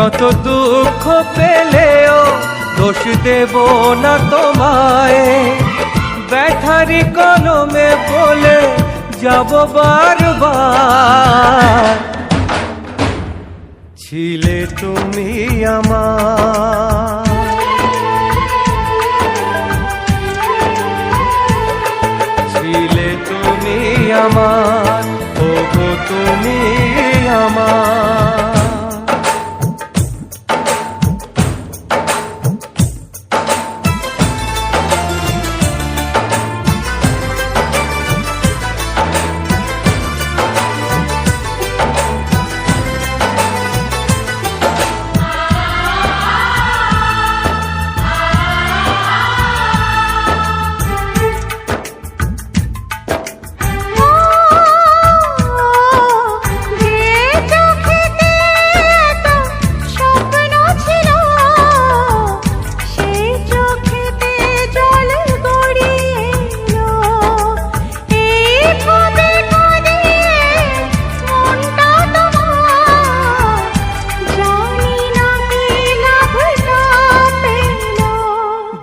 কত দুঃখ পেলেও দোষ দেব না তোমায়, ব্যথারি কলমে বলে যাব বারবার, ছিলে তুমি আমার। ছিলে তুমি আমার, ওগো তুমি আমার।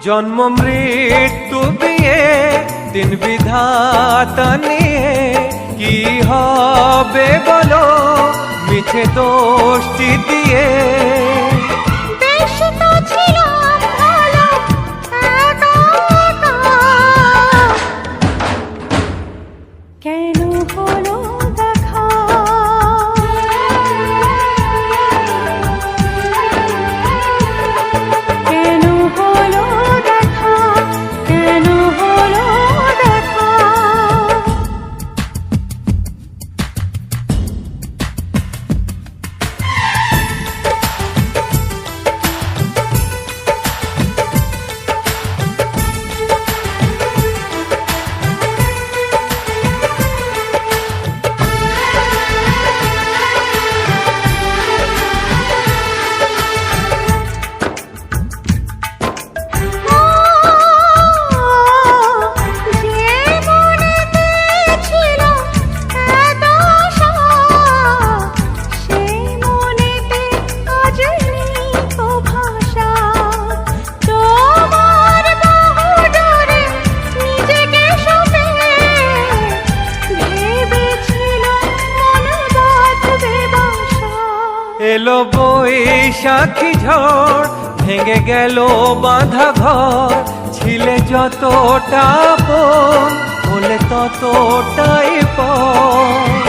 জন্ম মৃত্যু দিয়ে দিন বিধাতা নিয়ে কি হবে বলো মিছে দোষটি দিয়ে। বেশ তো ছিলাম ভালো একা একা, কেন হলো দেখা? কেন হলো দেখা? কেন হলো দেখা? এলো বৈশাখী ঝড়, ভেঙে গেল বাঁধা ঘর, ছিলে যতটা আপন হলে ততটাই পর।